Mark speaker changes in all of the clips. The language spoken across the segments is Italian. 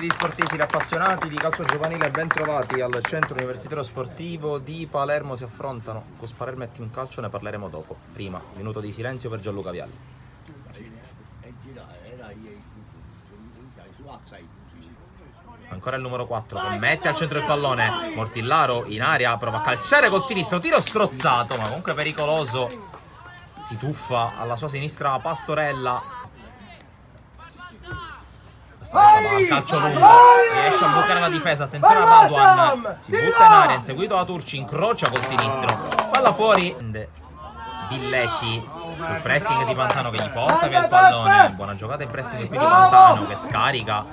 Speaker 1: gli sportivi appassionati di calcio giovanile, ben trovati al centro universitario sportivo di Palermo. Si affrontano Cus Palermo e Team Calcio, ne parleremo dopo. Prima, minuto di silenzio per Gianluca Vialli. Ancora il numero 4 che mette al centro il pallone. Mortillaro in aria, prova a calciare col sinistro, tiro strozzato ma comunque pericoloso. Si tuffa alla sua sinistra Pastorella. Al calcio lungo, riesce a bloccare la difesa. Attenzione a Raduan, si butta in aria, inseguito da Turci, incrocia col sinistro, palla fuori. Villeci sul pressing di Pantano che gli porta via il pallone. Buona giocata in pressing qui di Pantano che scarica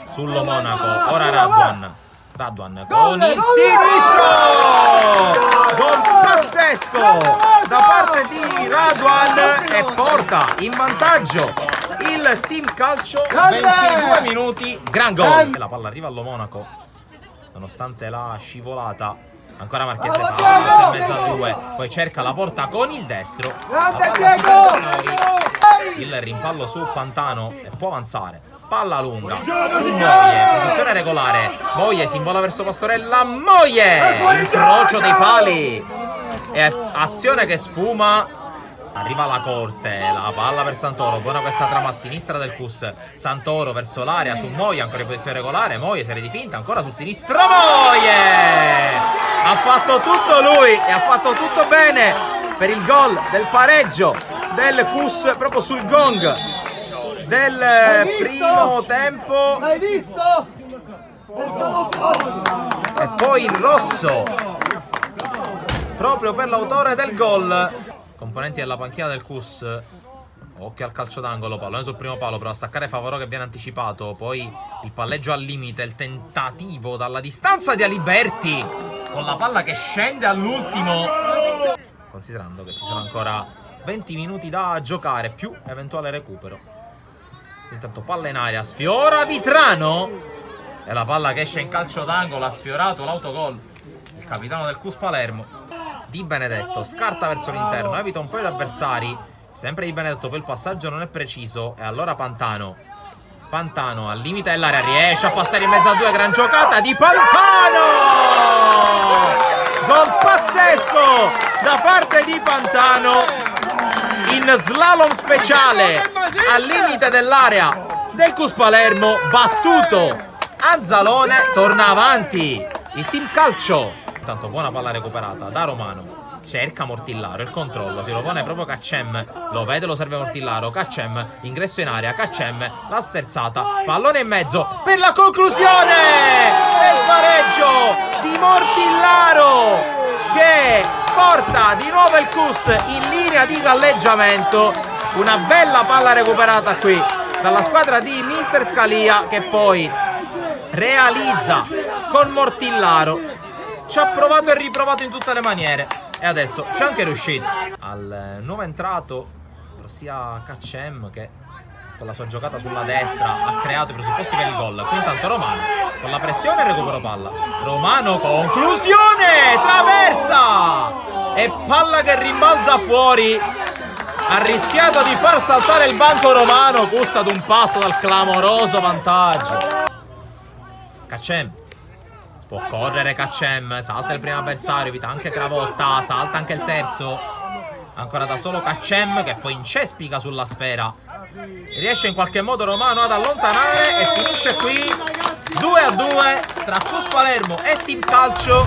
Speaker 1: sullo Monaco. Ora Raduan con il sinistro, gol pazzesco da parte di Raduan e porta in vantaggio il Team Calcio. 22 minuti, gran gol. La palla arriva allo Monaco nonostante la scivolata. Ancora Marchese, passa in mezzo a due, poi cerca la porta con il destro. Il rimpallo su Pantano e può avanzare. Palla lunga su Moie, posizione regolare. Moie si invola verso Pastorella. Moie, incrocio dei pali e azione che sfuma. Arriva la corte, la palla per Santoro. Buona questa trama a sinistra del Cus. Santoro verso l'area su Moie, ancora in posizione regolare. Moie, serie di finta, ancora sul sinistro. Moie ha fatto tutto lui e ha fatto tutto bene per il gol del pareggio del Cus proprio sul gong del primo tempo.
Speaker 2: L'hai visto?
Speaker 1: E poi il rosso proprio per l'autore del gol. Componenti della panchina del Cus. Occhio al calcio d'angolo, pallone sul primo palo, prova a staccare Favorò che viene anticipato. Poi il palleggio al limite, il tentativo dalla distanza di Aliberti con la palla che scende all'ultimo. Considerando che ci sono ancora 20 minuti da giocare più eventuale recupero. Intanto palla in aria, sfiora Vitrano e la palla che esce in calcio d'angolo. Ha sfiorato l'autogol il capitano del Cus Palermo. Di Benedetto scarta verso l'interno, evita un po' gli avversari. Sempre Di Benedetto, poi il passaggio non è preciso. E allora Pantano al limite dell'area riesce a passare in mezzo a due. Gran giocata di Pantano, gol pazzesco da parte di Pantano in slalom speciale al limite dell'area del Cus Palermo. Battuto Anzalone, torna avanti il Team Calcio. Intanto buona palla recuperata da Romano. Cerca Mortillaro, il controllo, si lo pone proprio Caccem. Lo vede, lo serve Mortillaro. Caccem, ingresso in area, Caccem, la sterzata, pallone in mezzo per la conclusione e il pareggio di Mortillaro che porta di nuovo il Cus in linea di galleggiamento. Una bella palla recuperata qui dalla squadra di Mister Scalia che poi realizza con Mortillaro. Ci ha provato e riprovato in tutte le maniere e adesso c'è anche riuscito. Al nuovo entrato, ossia Caccem, che con la sua giocata sulla destra ha creato i presupposti per il gol. Qui intanto Romano con la pressione e recupero palla. Romano, conclusione, traversa e palla che rimbalza fuori. Ha rischiato di far saltare il banco Romano. Cus ad un passo dal clamoroso vantaggio. Caccem può correre, Caccem, salta il primo avversario, evita anche Cravotta, salta anche il terzo. Ancora da solo Caccem che poi incespica sulla sfera. Riesce in qualche modo Romano ad allontanare e finisce qui 2-2 tra Cus Palermo e Team Calcio.